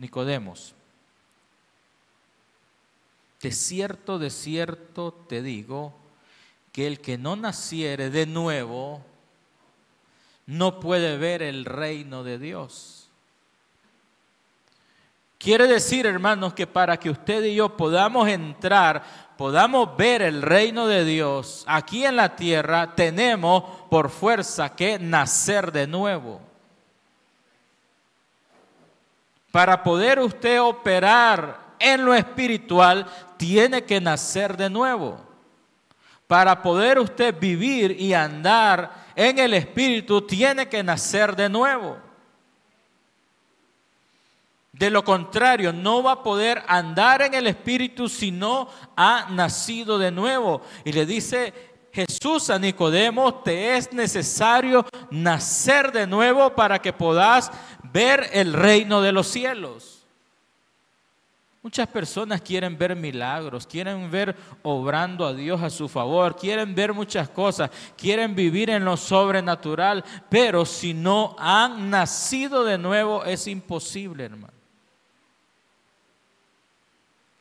de cierto te digo, que el que no naciere de nuevo no puede ver el reino de Dios. Quiere decir, hermanos, que para que usted y yo podamos entrar, podamos ver el reino de Dios aquí en la tierra, tenemos por fuerza que nacer de nuevo. Para poder usted operar en lo espiritual, tiene que nacer de nuevo. Para poder usted vivir y andar en el Espíritu, tiene que nacer de nuevo. De lo contrario, no va a poder andar en el Espíritu si no ha nacido de nuevo. Y le dice Jesús a Nicodemo, te es necesario nacer de nuevo para que puedas ver el reino de los cielos. Muchas personas quieren ver milagros, quieren ver obrando a Dios a su favor, quieren ver muchas cosas, quieren vivir en lo sobrenatural, pero si no han nacido de nuevo es imposible, hermano.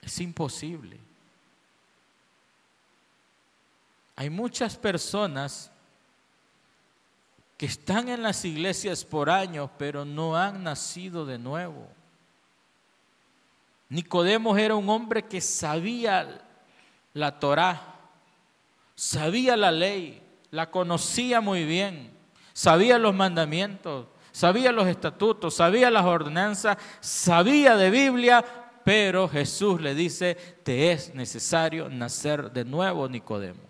Es imposible. Hay muchas personas que están en las iglesias por años, pero no han nacido de nuevo. Nicodemo era un hombre que sabía la Torá, sabía la ley, la conocía muy bien, sabía los mandamientos, sabía los estatutos, sabía las ordenanzas, sabía de Biblia, pero Jesús le dice, te es necesario nacer de nuevo, Nicodemo.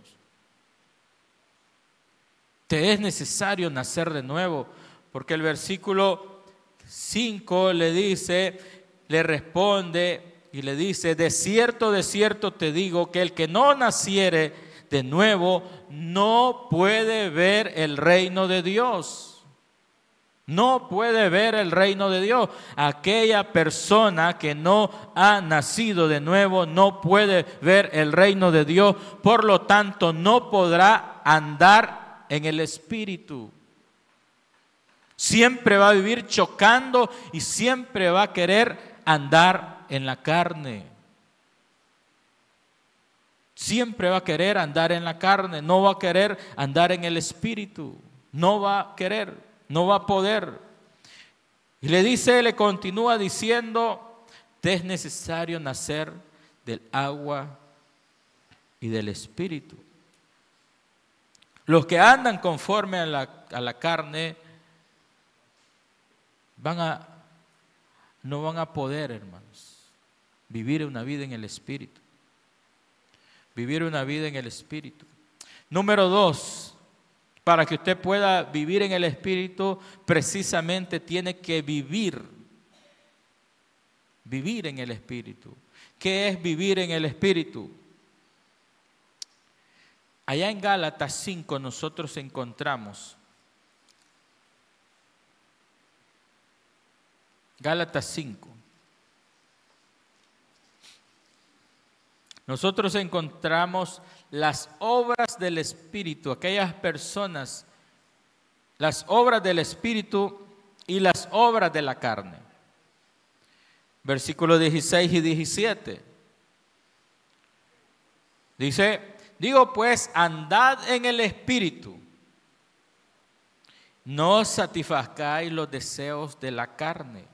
Te es necesario nacer de nuevo, porque el versículo 5 le responde y le dice: de cierto te digo que el que no naciere de nuevo no puede ver el reino de Dios. No puede ver el reino de Dios. Aquella persona que no ha nacido de nuevo no puede ver el reino de Dios. Por lo tanto, no podrá andar en el Espíritu. Siempre va a vivir chocando y siempre va a querer andar en la carne. Siempre va a querer andar en la carne. No va a querer andar en el Espíritu. No va a querer. No va a poder. Y le continúa diciendo: te es necesario nacer del agua y del Espíritu. Los que andan conforme a la carne no van a poder, hermanos, vivir una vida en el Espíritu. Vivir una vida en el Espíritu. Número 2. Para que usted pueda vivir en el Espíritu, precisamente tiene que vivir en el Espíritu. ¿Qué es vivir en el Espíritu? Allá en Gálatas 5 nosotros encontramos, Gálatas 5, nosotros encontramos las obras del Espíritu, aquellas personas, las obras del Espíritu y las obras de la carne. Versículos 16 y 17. Dice: digo pues, andad en el Espíritu, no satisfazcáis los deseos de la carne.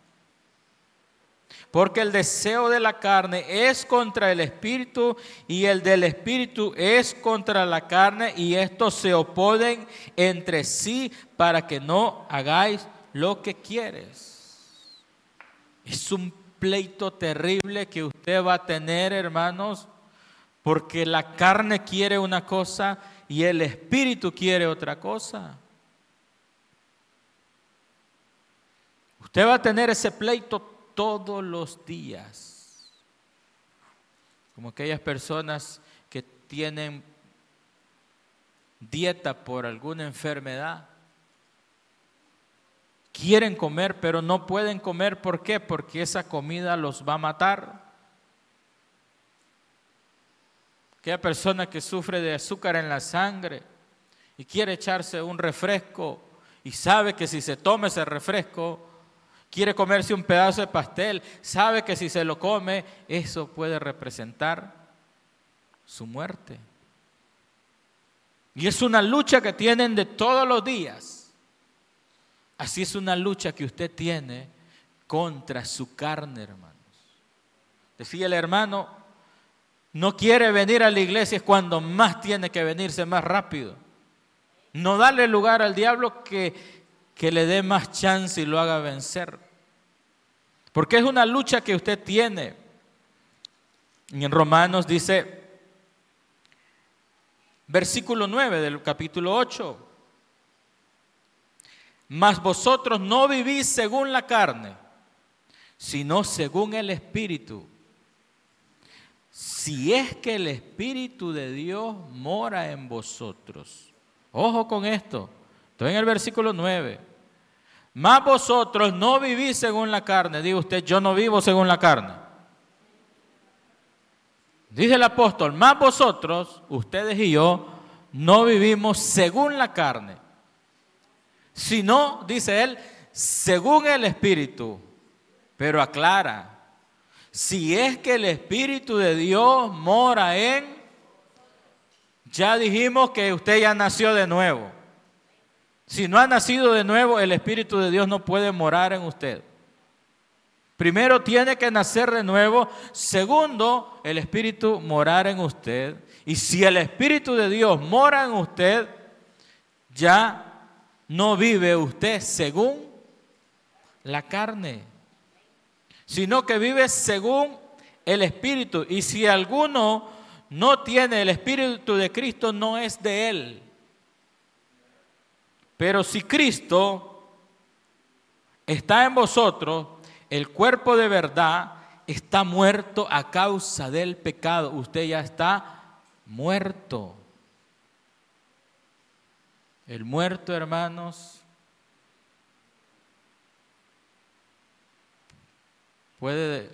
Porque el deseo de la carne es contra el Espíritu y el del Espíritu es contra la carne, y estos se oponen entre sí para que no hagáis lo que quieres. Es un pleito terrible que usted va a tener, hermanos, porque la carne quiere una cosa y el Espíritu quiere otra cosa. Usted va a tener ese pleito todos los días, como aquellas personas que tienen dieta por alguna enfermedad. Quieren comer, pero no pueden comer. ¿Por qué? Porque esa comida los va a matar. Aquella persona que sufre de azúcar en la sangre y quiere echarse un refresco y sabe que si se toma ese refresco, quiere comerse un pedazo de pastel, sabe que si se lo come, eso puede representar su muerte. Y es una lucha que tienen de todos los días. Así es una lucha que usted tiene contra su carne, hermanos. Decía el hermano, no quiere venir a la iglesia, es cuando más tiene que venirse más rápido. No darle lugar al diablo que le dé más chance y lo haga vencer. Porque es una lucha que usted tiene. En Romanos dice, versículo 9 del capítulo 8: mas vosotros no vivís según la carne, sino según el Espíritu. Si es que el Espíritu de Dios mora en vosotros. Ojo con esto. Estoy en el versículo 9. Mas vosotros no vivís según la carne. Diga usted, yo no vivo según la carne. Dice el apóstol, mas vosotros, ustedes y yo, no vivimos según la carne, sino, dice él, según el Espíritu. Pero aclara, si es que el Espíritu de Dios mora en... Ya dijimos que usted ya nació de nuevo. Si no ha nacido de nuevo, el Espíritu de Dios no puede morar en usted. Primero tiene que nacer de nuevo. Segundo, el Espíritu morar en usted. Y si el Espíritu de Dios mora en usted, ya no vive usted según la carne, sino que vive según el Espíritu. Y si alguno no tiene el Espíritu de Cristo, no es de él. Pero si Cristo está en vosotros, el cuerpo de verdad está muerto a causa del pecado. Usted ya está muerto. El muerto, hermanos, puede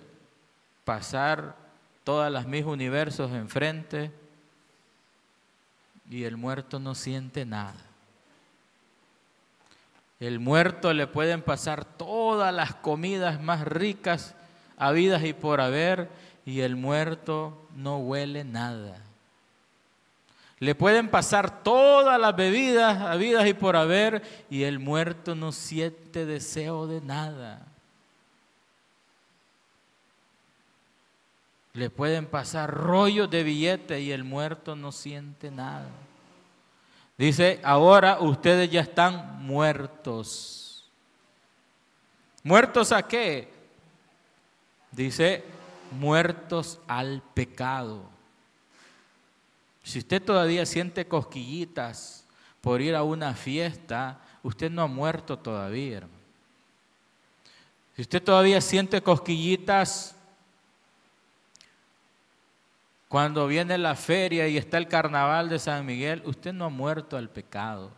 pasar todas las mis universos enfrente y el muerto no siente nada. El muerto le pueden pasar todas las comidas más ricas habidas y por haber y el muerto no huele nada. Le pueden pasar todas las bebidas habidas y por haber y el muerto no siente deseo de nada. Le pueden pasar rollos de billetes y el muerto no siente nada. Dice, ahora ustedes ya están muertos. ¿Muertos a qué? Dice, muertos al pecado. Si usted todavía siente cosquillitas por ir a una fiesta, usted no ha muerto todavía, hermano. Si usted todavía siente cosquillitas cuando viene la feria y está el carnaval de San Miguel, usted no ha muerto al pecado.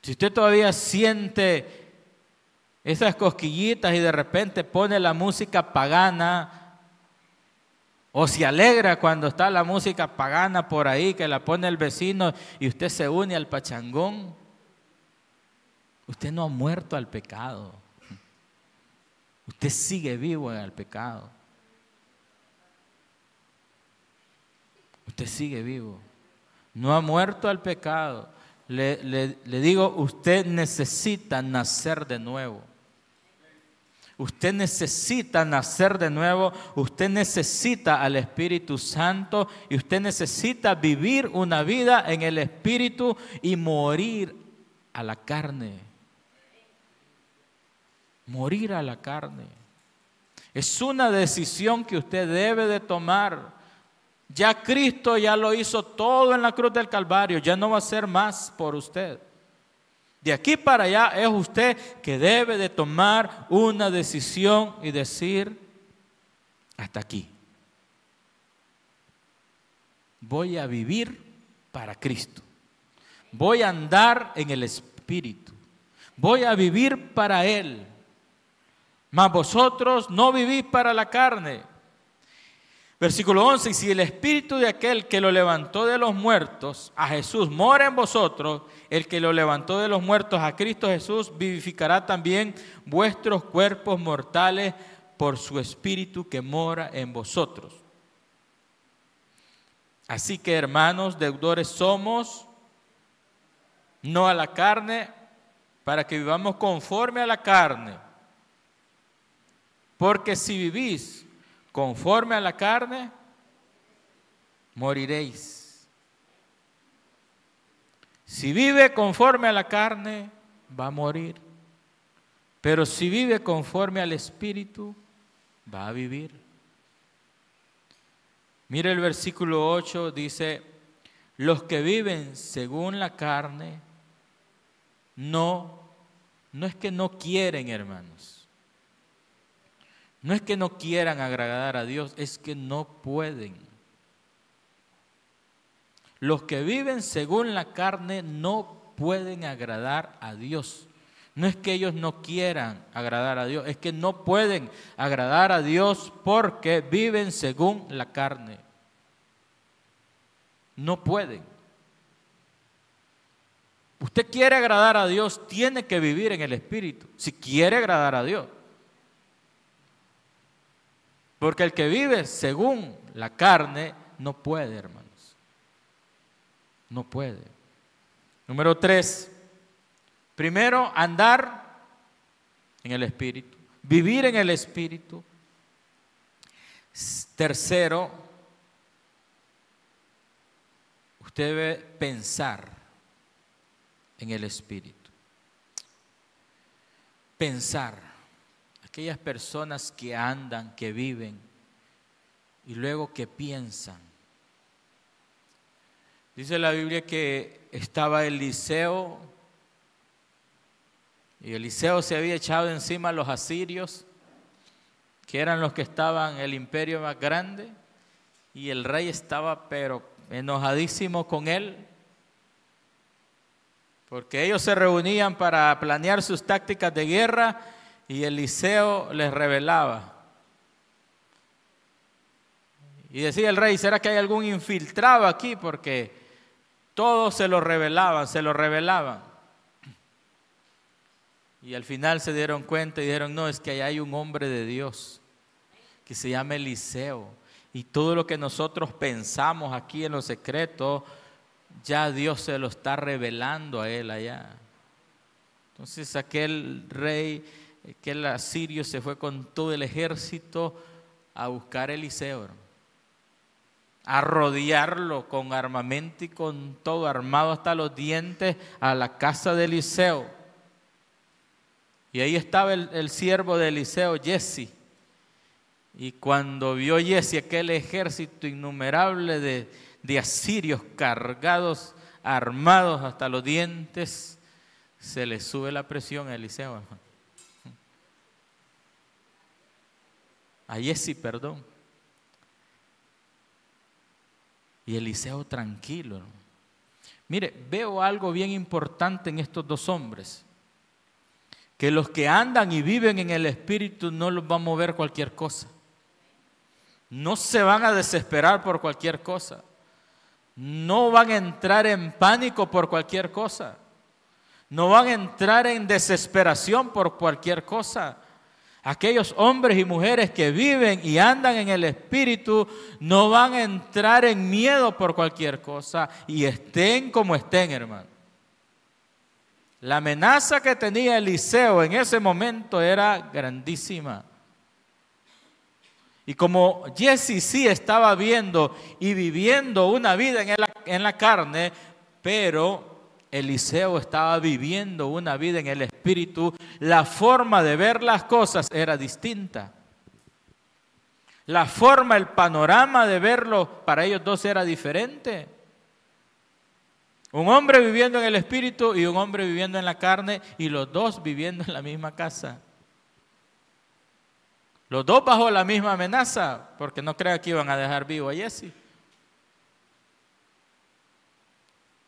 Si usted todavía siente esas cosquillitas y de repente pone la música pagana, o se alegra cuando está la música pagana por ahí, que la pone el vecino y usted se une al pachangón, usted no ha muerto al pecado. Usted sigue vivo en el pecado. Usted sigue vivo. No ha muerto al pecado. Le digo, usted necesita nacer de nuevo. Usted necesita nacer de nuevo, usted necesita al Espíritu Santo y usted necesita vivir una vida en el Espíritu y morir a la carne. Morir a la carne. Es una decisión que usted debe de tomar. Ya Cristo ya lo hizo todo en la cruz del Calvario, ya no va a ser más por usted. De aquí para allá es usted que debe de tomar una decisión y decir, hasta aquí. Voy a vivir para Cristo. Voy a andar en el Espíritu. Voy a vivir para Él. Mas vosotros no vivís para la carne. Versículo 11, y si el Espíritu de aquel que lo levantó de los muertos, a Jesús, mora en vosotros, el que lo levantó de los muertos, a Cristo Jesús, vivificará también vuestros cuerpos mortales por su Espíritu que mora en vosotros. Así que, hermanos, deudores somos, no a la carne, para que vivamos conforme a la carne. Porque si vivís conforme a la carne, moriréis. Si vive conforme a la carne, va a morir. Pero si vive conforme al Espíritu, va a vivir. Mire el versículo 8, dice, los que viven según la carne, no es que no quieren, hermanos. No es que no quieran agradar a Dios, es que no pueden. Los que viven según la carne no pueden agradar a Dios. No es que ellos no quieran agradar a Dios, es que no pueden agradar a Dios porque viven según la carne. No pueden. Usted quiere agradar a Dios, tiene que vivir en el Espíritu, si quiere agradar a Dios. Porque el que vive según la carne no puede, hermanos. No puede. Número 3. Primero, andar en el Espíritu. Vivir en el Espíritu. Tercero, usted debe pensar en el Espíritu. Pensar. Aquellas personas que andan, que viven y luego que piensan. Dice la Biblia que estaba Eliseo, y Eliseo se había echado encima a los asirios, que eran los que estaban en el imperio más grande, y el rey estaba pero enojadísimo con él, porque ellos se reunían para planear sus tácticas de guerra y Eliseo les revelaba. Y decía el rey, ¿será que hay algún infiltrado aquí? Porque todos se lo revelaban. Y al final se dieron cuenta y dijeron, no, es que allá hay un hombre de Dios que se llama Eliseo. Y todo lo que nosotros pensamos aquí en lo secreto, ya Dios se lo está revelando a él allá. Entonces aquel rey, aquel asirio se fue con todo el ejército a buscar a Eliseo, a rodearlo con armamento y con todo, armado hasta los dientes, a la casa de Eliseo. Y ahí estaba el siervo de Eliseo, Giezi. Y cuando vio Giezi aquel ejército innumerable de asirios cargados, armados hasta los dientes, se le sube la presión a Eliseo. A Giezi, perdón. Y Eliseo tranquilo. Mire, veo algo bien importante en estos dos hombres. Que los que andan y viven en el Espíritu no los va a mover cualquier cosa. No se van a desesperar por cualquier cosa. No van a entrar en pánico por cualquier cosa. No van a entrar en desesperación por cualquier cosa. Aquellos hombres y mujeres que viven y andan en el Espíritu no van a entrar en miedo por cualquier cosa y estén como estén, hermano. La amenaza que tenía Eliseo en ese momento era grandísima. Y como Giezi sí estaba viendo y viviendo una vida en la carne, pero Eliseo estaba viviendo una vida en el Espíritu, la forma de ver las cosas era distinta. La forma, el panorama de verlo para ellos dos era diferente. Un hombre viviendo en el Espíritu y un hombre viviendo en la carne, y los dos viviendo en la misma casa. Los dos bajo la misma amenaza, porque no crean que iban a dejar vivo a Giezi.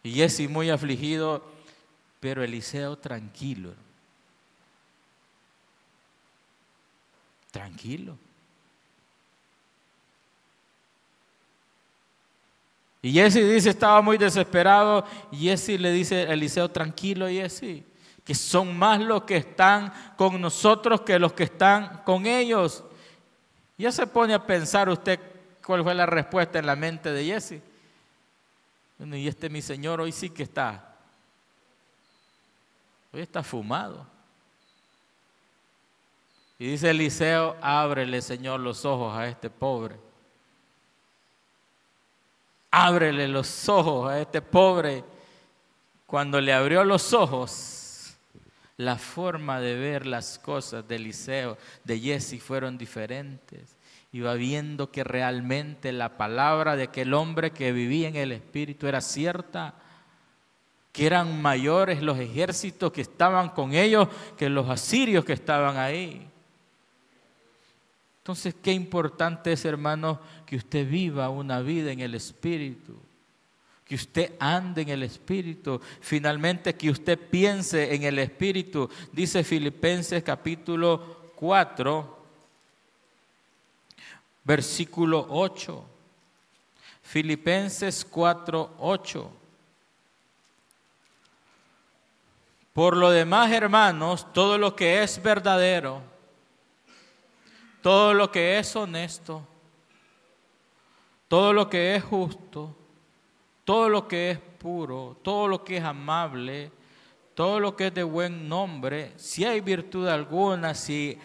Y Giezi muy afligido, pero Eliseo tranquilo. Tranquilo. Y Giezi dice, estaba muy desesperado, y Giezi le dice a Eliseo, tranquilo Giezi, que son más los que están con nosotros que los que están con ellos. Ya se pone a pensar usted cuál fue la respuesta en la mente de Giezi. Bueno, y mi señor hoy sí que está. Hoy está fumado. Y dice Eliseo, ábrele, Señor, los ojos a este pobre. Ábrele los ojos a este pobre. Cuando le abrió los ojos, la forma de ver las cosas de Eliseo, de Giezi, fueron diferentes. Iba viendo que realmente la palabra de aquel hombre que vivía en el Espíritu era cierta, que eran mayores los ejércitos que estaban con ellos que los asirios que estaban ahí. Entonces, qué importante es, hermano, que usted viva una vida en el Espíritu, que usted ande en el Espíritu, finalmente que usted piense en el Espíritu. Dice Filipenses capítulo 4, versículo 8. Filipenses 4, 8. Por lo demás, hermanos, todo lo que es verdadero, todo lo que es honesto, todo lo que es justo, todo lo que es puro, todo lo que es amable, todo lo que es de buen nombre, si hay virtud alguna, si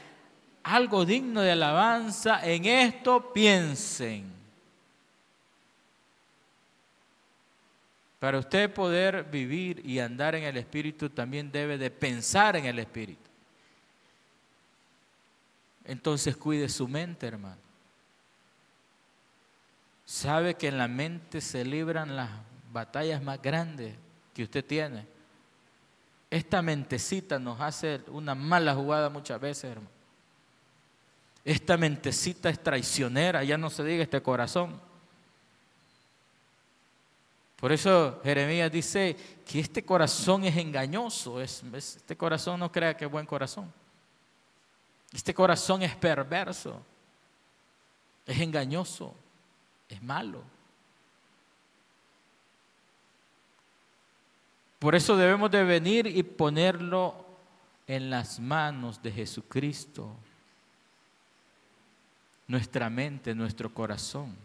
algo digno de alabanza, en esto piensen. Para usted poder vivir y andar en el Espíritu, también debe de pensar en el Espíritu. Entonces cuide su mente, hermano. Sabe que en la mente se libran las batallas más grandes que usted tiene. Esta mentecita nos hace una mala jugada muchas veces, hermano. Esta mentecita es traicionera, ya no se diga este corazón. Por eso Jeremías dice que este corazón es engañoso. Este corazón no crea que es buen corazón. Este corazón es perverso, es engañoso, es malo. Por eso debemos de venir y ponerlo en las manos de Jesucristo. Nuestra mente, nuestro corazón.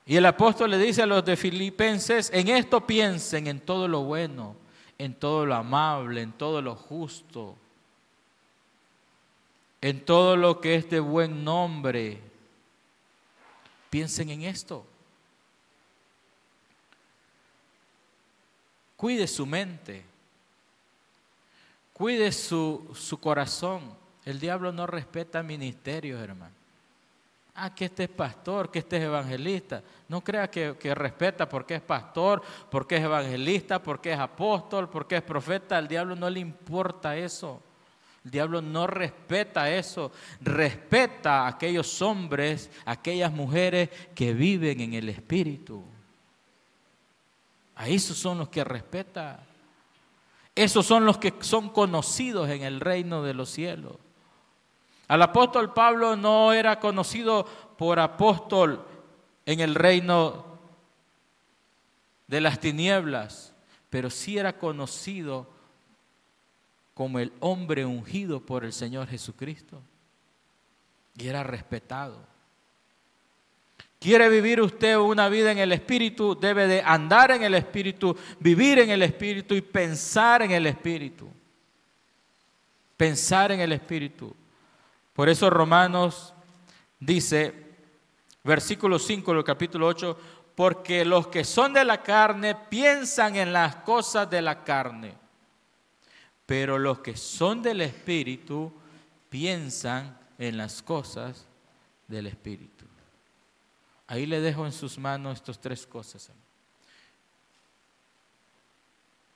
Y el apóstol le dice a los de Filipenses, en esto piensen, en todo lo bueno, en todo lo amable, en todo lo justo, en todo lo que es de buen nombre. Piensen en esto. Cuide su mente, cuide su corazón. El diablo no respeta ministerios, hermano. Que este es pastor, que este es evangelista. No crea que respeta porque es pastor, porque es evangelista, porque es apóstol, porque es profeta. Al diablo no le importa eso. El diablo no respeta eso. Respeta a aquellos hombres, a aquellas mujeres que viven en el Espíritu. A esos son los que respeta. Esos son los que son conocidos en el reino de los cielos. Al apóstol Pablo no era conocido por apóstol en el reino de las tinieblas, pero sí era conocido como el hombre ungido por el Señor Jesucristo. Y era respetado. ¿Quiere vivir usted una vida en el Espíritu? Debe de andar en el Espíritu, vivir en el Espíritu y pensar en el Espíritu. Pensar en el Espíritu. Por eso Romanos dice, versículo 5 del capítulo 8, porque los que son de la carne piensan en las cosas de la carne, pero los que son del Espíritu piensan en las cosas del Espíritu. Ahí le dejo en sus manos estas tres cosas.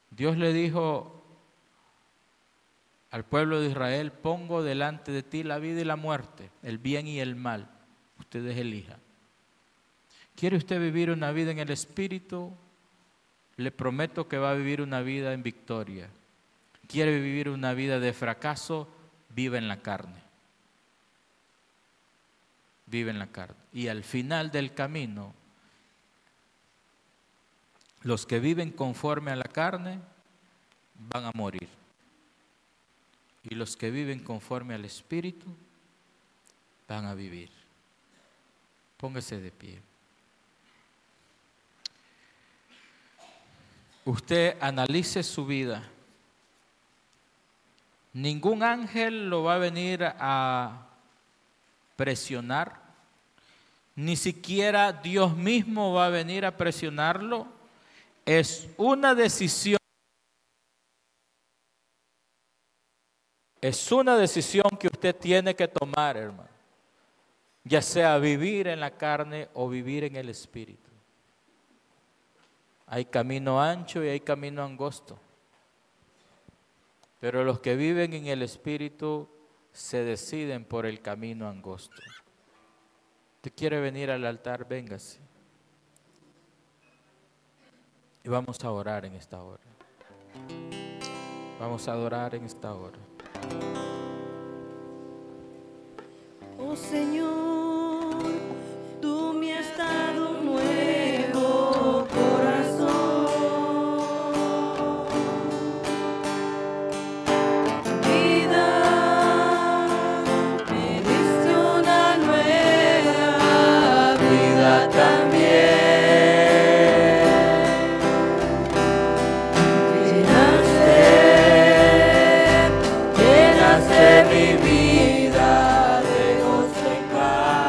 Dios le dijo al pueblo de Israel, pongo delante de ti la vida y la muerte, el bien y el mal. Ustedes elijan. ¿Quiere usted vivir una vida en el Espíritu? Le prometo que va a vivir una vida en victoria. ¿Quiere vivir una vida de fracaso? Vive en la carne. Vive en la carne. Y al final del camino, los que viven conforme a la carne van a morir. Y los que viven conforme al Espíritu van a vivir. Póngase de pie. Usted analice su vida. Ningún ángel lo va a venir a presionar. Ni siquiera Dios mismo va a venir a presionarlo. Es una decisión. Es una decisión que usted tiene que tomar, hermano. Ya sea vivir en la carne o vivir en el Espíritu. Hay camino ancho y hay camino angosto. Pero los que viven en el Espíritu se deciden por el camino angosto. ¿Usted quiere venir al altar? Véngase. Y vamos a orar en esta hora. Vamos a adorar en esta hora. Oh Señor, tú me has dado un nuevo corazón. Vida, me diste una nueva vida también. Llenaste mi vida de gozo y paz.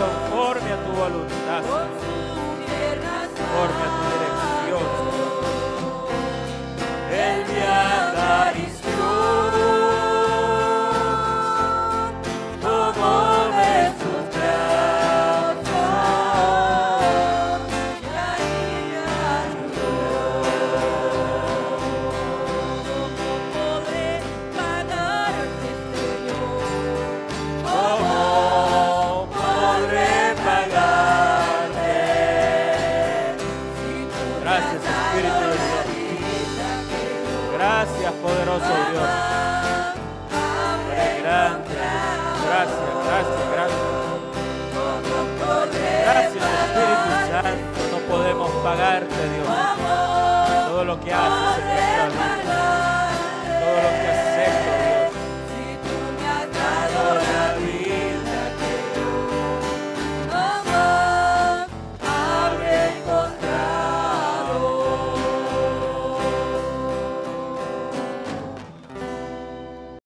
Conforme a tu voluntad, conforme a tu